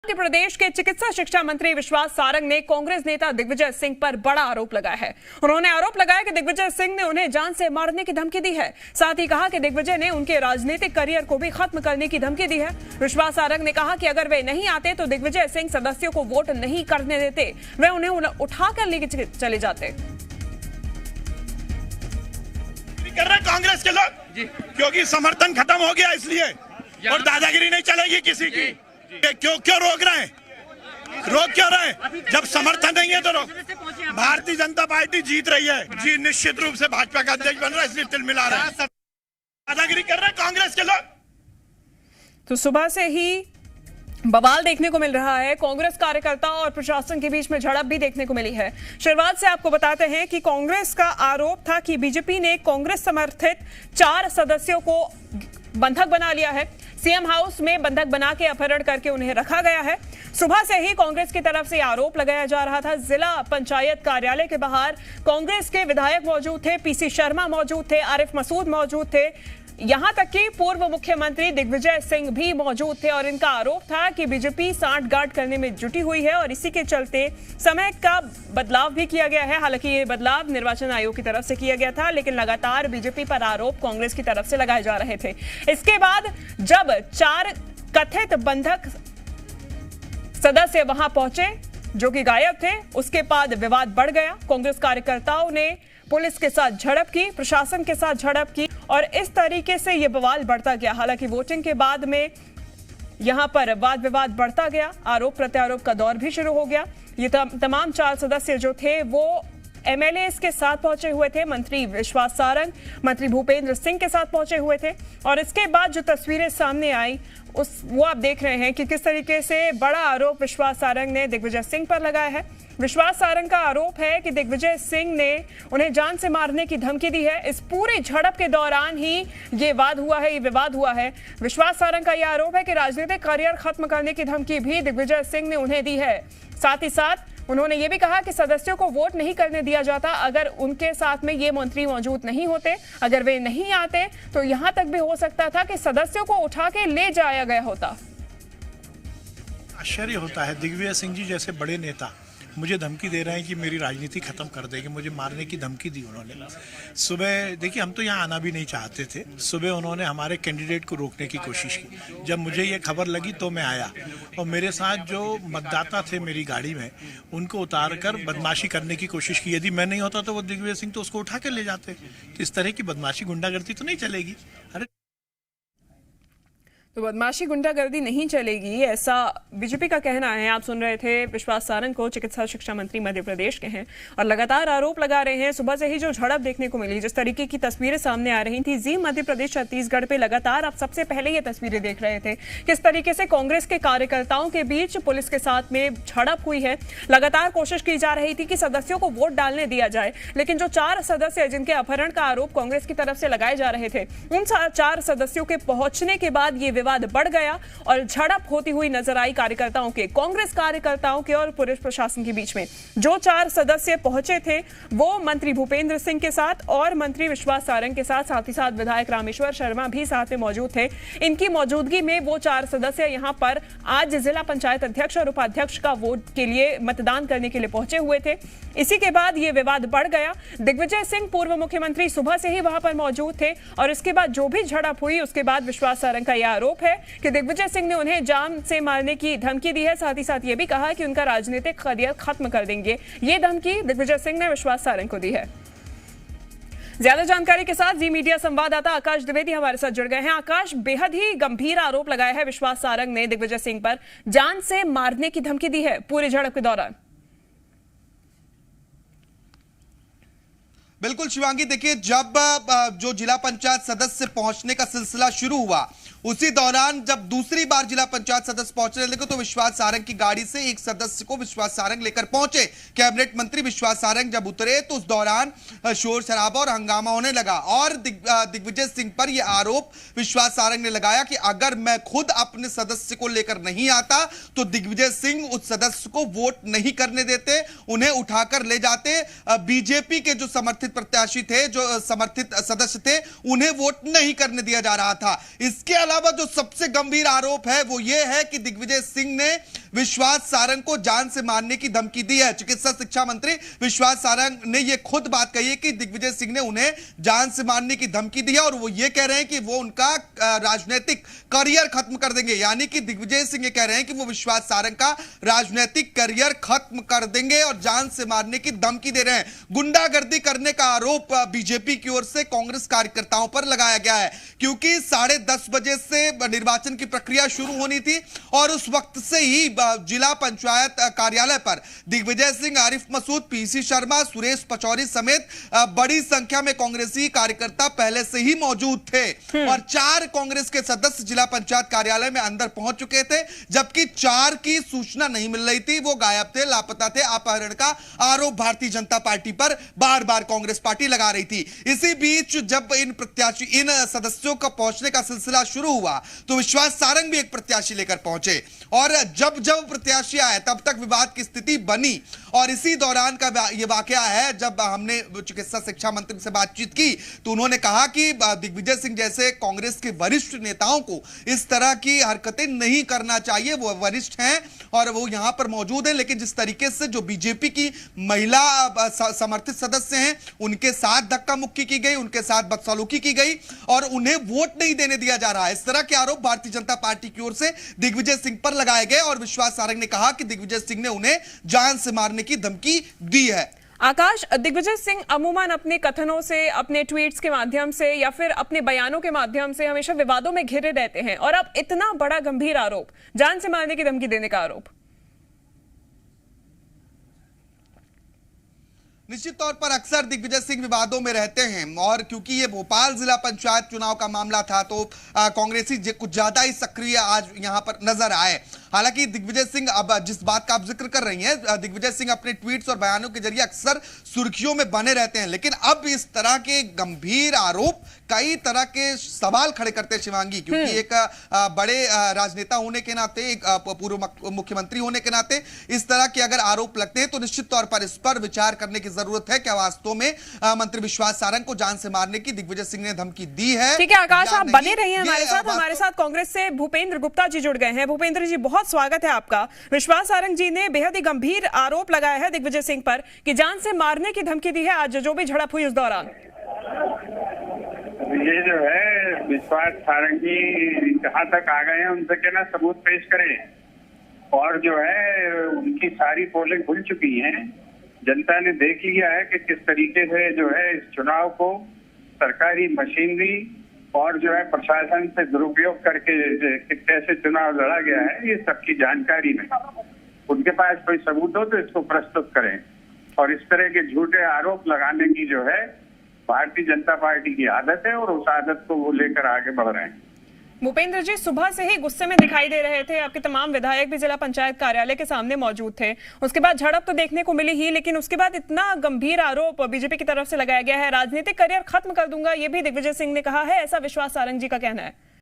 मध्य प्रदेश के चिकित्सा शिक्षा मंत्री विश्वास सारंग ने कांग्रेस नेता दिग्विजय सिंह पर बड़ा आरोप लगाया है। उन्होंने आरोप लगाया कि दिग्विजय सिंह ने उन्हें जान से मारने की धमकी दी है। साथ ही कहा कि दिग्विजय ने उनके राजनीतिक करियर को भी खत्म करने की धमकी दी है। विश्वास सारंग ने कहा कि अगर वे नहीं आते तो दिग्विजय सिंह सदस्यों को वोट नहीं करने देते, वे उन्हें उठाकर लेके चले जाते। कर रहे कांग्रेस के लोग क्योंकि समर्थन खत्म हो गया इसलिए, और दादागिरी नहीं चलेगी किसी की। क्यों रोक रहे हैं? रोक क्यों रहे हैं? जब समर्थन नहीं है तो रोक। भारतीय जनता पार्टी जीत रही है जी, निश्चित रूप से भाजपा का अध्यक्ष बन रहा है, इसलिए तिल मिला रहा है। दादागिरी कर रहे हैं कांग्रेस के लोग। तो सुबह से ही बवाल देखने को मिल रहा है। कांग्रेस कार्यकर्ता और प्रशासन के बीच में झड़प भी देखने को मिली है। शुरुआत से आपको बताते हैं कि कांग्रेस का आरोप था कि बीजेपी ने कांग्रेस समर्थित 4 सदस्यों को बंधक बना लिया है। सीएम हाउस में बंधक बना के अपहरण करके उन्हें रखा गया है। सुबह से ही कांग्रेस की तरफ से आरोप लगाया जा रहा था। जिला पंचायत कार्यालय के बाहर कांग्रेस के विधायक मौजूद थे, पीसी शर्मा मौजूद थे, आरिफ मसूद मौजूद थे, यहां तक कि पूर्व मुख्यमंत्री दिग्विजय सिंह भी मौजूद थे। और इनका आरोप था कि बीजेपी सांठगांठ करने में जुटी हुई है और इसी के चलते समय का बदलाव भी किया गया है। हालांकि ये बदलाव निर्वाचन आयोग की तरफ से किया गया था, लेकिन लगातार बीजेपी पर आरोप कांग्रेस की तरफ से लगाए जा रहे थे। इसके बाद जब 4 कथित बंधक सदस्य वहां पहुंचे जो कि गायब थे, उसके बाद विवाद बढ़ गया। कांग्रेस कार्यकर्ताओं ने पुलिस के साथ झड़प की, प्रशासन के साथ झड़प की और इस तरीके से यह बवाल बढ़ता गया। हालांकि वोटिंग के बाद में यहां पर वाद विवाद बढ़ता गया, आरोप प्रत्यारोप का दौर भी शुरू हो गया। ये तमाम 4 सदस्य जो थे वो एमएलए के साथ पहुंचे हुए थे। मंत्री विश्वास सारंग, मंत्री भूपेंद्र सिंह के साथ पहुंचे हुए थे और इसके बाद जो तस्वीरें सामने आई वो आप देख रहे हैं कि किस तरीके से बड़ा आरोप विश्वास सारंग ने दिग्विजय सिंह पर लगाया है। विश्वास सारंग का आरोप है कि दिग्विजय सिंह ने उन्हें जान से मारने की धमकी दी है। इस पूरी झड़प के दौरान ही ये वाद हुआ है, ये विवाद हुआ है। विश्वास सारंग का यह आरोप है कि राजनीतिक करियर खत्म करने की धमकी भी दिग्विजय सिंह ने उन्हें दी है। साथ ही साथ उन्होंने ये भी कहा कि सदस्यों को वोट नहीं करने दिया जाता अगर उनके साथ में ये मंत्री मौजूद नहीं होते, अगर वे नहीं आते तो यहां तक भी हो सकता था कि सदस्यों को उठा के ले जाया गया होता। आश्चर्य होता है, दिग्विजय सिंह जी जैसे बड़े नेता मुझे धमकी दे रहे हैं कि मेरी राजनीति खत्म कर देंगे, मुझे मारने की धमकी दी उन्होंने। सुबह देखिए, हम तो यहाँ आना भी नहीं चाहते थे। सुबह उन्होंने हमारे कैंडिडेट को रोकने की कोशिश की। जब मुझे ये खबर लगी तो मैं आया और मेरे साथ जो मतदाता थे मेरी गाड़ी में, उनको उतार कर बदमाशी करने की कोशिश की। यदि मैं नहीं होता तो वो दिग्विजय सिंह तो उसको उठा कर ले जाते। तो इस तरह की बदमाशी गुंडागर्दी तो नहीं चलेगी। अरे तो बदमाशी गुंडागर्दी नहीं चलेगी, ऐसा बीजेपी का कहना है। आप सुन रहे थे विश्वास सारंग को, चिकित्सा शिक्षा मंत्री मध्य प्रदेश के हैं और लगातार आरोप लगा रहे हैं। सुबह से ही जो झड़प देखने को मिली, जिस तरीके की तस्वीरें सामने आ रही थी जी मध्य प्रदेश छत्तीसगढ़ पे, लगातार आप सबसे पहले ये तस्वीरें देख रहे थे किस तरीके से कांग्रेस के कार्यकर्ताओं के बीच पुलिस के साथ में झड़प हुई है। लगातार कोशिश की जा रही थी कि सदस्यों को वोट डालने दिया जाए, लेकिन जो 4 सदस्य जिनके अपहरण का आरोप कांग्रेस की तरफ से लगाए जा रहे थे, उन 4 सदस्यों के पहुंचने के बाद ये विवाद बढ़ गया और झड़प होती हुई नजर आई कार्यकर्ताओं के, कांग्रेस कार्यकर्ताओं के और पुलिस प्रशासन के बीच में। जो 4 सदस्य पहुंचे थे वो मंत्री भूपेंद्र सिंह के साथ और मंत्री विश्वास सारंग के साथ ही साथ विधायक रामेश्वर शर्मा भी साथ में मौजूद थे। इनकी मौजूदगी में वो 4 सदस्य यहां पर आज जिला पंचायत अध्यक्ष और उपाध्यक्ष का वोट के लिए मतदान करने के लिए पहुंचे हुए थे। इसी के बाद ये विवाद बढ़ गया। दिग्विजय सिंह पूर्व मुख्यमंत्री सुबह से ही वहां पर मौजूद थे और इसके बाद जो भी झड़प हुई उसके बाद विश्वास सारंग का यह आरोप है कि दिग्विजय सिंह ने उन्हें जान से मारने की धमकी दी है। साथ ही साथ ये भी कहा कि उनका राजनीतिक करियर खत्म कर देंगे। ये धमकी दिग्विजय सिंह ने विश्वास सारंग को दी है। ज्यादा जानकारी के साथ जी मीडिया संवाददाता आकाश द्विवेदी हमारे साथ जुड़ गए हैं। आकाश, बेहद ही गंभीर आरोप लगाया है विश्वास सारंग ने दिग्विजय सिंह पर, जान से मारने की धमकी दी है पूरी झड़प के दौरान। बिल्कुल शिवांगी, देखिए जब जो जिला पंचायत सदस्य पहुंचने का सिलसिला शुरू हुआ, उसी दौरान जब दूसरी बार जिला पंचायत सदस्य पहुंचने लगे तो विश्वास सारंग की गाड़ी से एक सदस्य को विश्वास सारंग लेकर पहुंचे। कैबिनेट मंत्री विश्वास सारंग जब उतरे तो उस दौरान शोर शराबा और हंगामा होने लगा और दिग्विजय सिंह पर यह आरोप विश्वास सारंग ने लगाया कि अगर मैं खुद अपने सदस्य को लेकर नहीं आता तो दिग्विजय सिंह उस सदस्य को वोट नहीं करने देते, उन्हें उठाकर ले जाते। बीजेपी के जो समर्थित प्रत्याशी थे, जो समर्थित सदस्य थे, उन्हें वोट नहीं करने दिया जा रहा था। इसके अलावा जो सबसे गंभीर आरोप है वो ये है कि दिग्विजय सिंह ने विश्वास सारंग को जान से मारने की धमकी दी है। चिकित्सा शिक्षा मंत्री विश्वास सारंग ने यह खुद बात कही है कि दिग्विजय सिंह ने उन्हें जान से मारने की धमकी दी है और वो ये कह रहे हैं कि वो उनका राजनीतिक करियर खत्म कर देंगे। यानी कि दिग्विजय सिंह ये कह रहे हैं कि वो विश्वास सारंग का राजनीतिक करियर खत्म कर देंगे और जान से मारने की धमकी दे रहे हैं। गुंडागर्दी करने का आरोप बीजेपी की ओर से कांग्रेस कार्यकर्ताओं पर लगाया गया है, क्योंकि 10:30 बजे से निर्वाचन की प्रक्रिया शुरू होनी थी और उस वक्त से ही जिला पंचायत कार्यालय पर दिग्विजय सिंह, आरिफ मसूद, पीसी शर्मा, सुरेश पचौरी समेत बड़ी संख्या में कांग्रेसी कार्यकर्ता पहले से ही मौजूद थे और 4 कांग्रेस के सदस्य जिला पंचायत कार्यालय में अंदर पहुंच चुके थे, जबकि 4 की सूचना नहीं मिल रही थी। वो गायब थे, लापता थे। अपहरण का आरोप भारतीय जनता पार्टी पर बार बार कांग्रेस पार्टी लगा रही थी। इसी बीच जब इन सदस्यों का पहुंचने का सिलसिला शुरू हुआ तो विश्वास सारंग भी एक प्रत्याशी लेकर पहुंचे और जब प्रत्याशी आए तब तक विवाद की स्थिति बनी और इसी दौरान का यह वाकया है। जब हमने चिकित्सा शिक्षा मंत्री से बातचीत की तो उन्होंने कहा कि दिग्विजय सिंह जैसे कांग्रेस के वरिष्ठ नेताओं को इस तरह की हरकतें नहीं करना चाहिए। वो वरिष्ठ हैं और वो यहां पर मौजूद हैं, लेकिन जिस तरीके से जो बीजेपी की महिला समर्थित सदस्य हैं उनके साथ धक्का मुक्की की गई, उनके साथ बदसलूकी की गई और उन्हें वोट नहीं देने दिया जा रहा है, इस तरह के आरोप भारतीय जनता पार्टी की ओर से दिग्विजय सिंह पर लगाए गए और विश्वास सारंग ने कहा कि दिग्विजय सिंह ने उन्हें जान से मारने की धमकी दी है। आकाश, दिग्विजय सिंह अमूमन अपने कथनों से, अपने ट्वीट्स के माध्यम से या फिर अपने बयानों के माध्यम से हमेशा विवादों में घिरे रहते हैं और अब इतना बड़ा गंभीर आरोप, जान से मारने की धमकी देने का आरोप। निश्चित तौर पर अक्सर दिग्विजय सिंह विवादों में रहते हैं और क्योंकि ये भोपाल जिला पंचायत चुनाव का मामला था तो कांग्रेसी कुछ ज्यादा ही सक्रिय आज यहां पर नजर आए। हालांकि दिग्विजय सिंह, अब जिस बात का आप जिक्र कर रही हैं, दिग्विजय सिंह अपने ट्वीट्स और बयानों के जरिए अक्सर सुर्खियों में बने रहते हैं, लेकिन अब इस तरह के गंभीर आरोप कई तरह के सवाल खड़े करते हैं शिवांगी, क्योंकि एक बड़े राजनेता होने के नाते, एक पूर्व मुख्यमंत्री होने के नाते इस तरह के अगर आरोप लगते हैं तो निश्चित तौर पर इस पर विचार करने की जरूरत है। क्या वास्तव में मंत्री विश्वास सारंग को जान से मारने की दिग्विजय सिंह ने धमकी दी है? ठीक है आकाश, आप बने रहिए हमारे साथ कांग्रेस से भूपेंद्र गुप्ता जी जुड़ गए हैं। भूपेंद्र जी, बहुत स्वागत है आपका। विश्वास सारंग जी ने बेहद ही गंभीर आरोप लगाया है दिग्विजय सिंह पर कि जान से मारने की धमकी दी है आज जो भी झड़प हुई उस दौरान। ये जो है विश्वास सारंग जी कहां तक आ गए हैं, उनसे कहना सबूत पेश करें और जो है उनकी सारी पोलें खुल चुकी हैं। जनता ने देख लिया है कि किस तरीके से जो है इस चुनाव को सरकारी मशीनरी और जो है प्रशासन से दुरुपयोग करके कैसे चुनाव लड़ा गया है, ये सबकी जानकारी में उनके पास कोई सबूत हो तो इसको प्रस्तुत करें। और इस तरह के झूठे आरोप लगाने की जो है भारतीय जनता पार्टी की आदत है और उस आदत को वो लेकर आगे बढ़ रहे हैं। भूपेंद्र जी, सुबह से ही गुस्से में दिखाई दे रहे थे, आपके तमाम विधायक भी जिला पंचायत कार्यालय के सामने मौजूद थे। उसके बाद झड़प तो देखने को मिली ही, लेकिन उसके बाद इतना गंभीर आरोप बीजेपी की तरफ से लगाया गया है, राजनीतिक करियर खत्म कर दूंगा, ये भी दिग्विजय सिंह ने कहा है, ऐसा विश्वास सारंग जी का कहना है।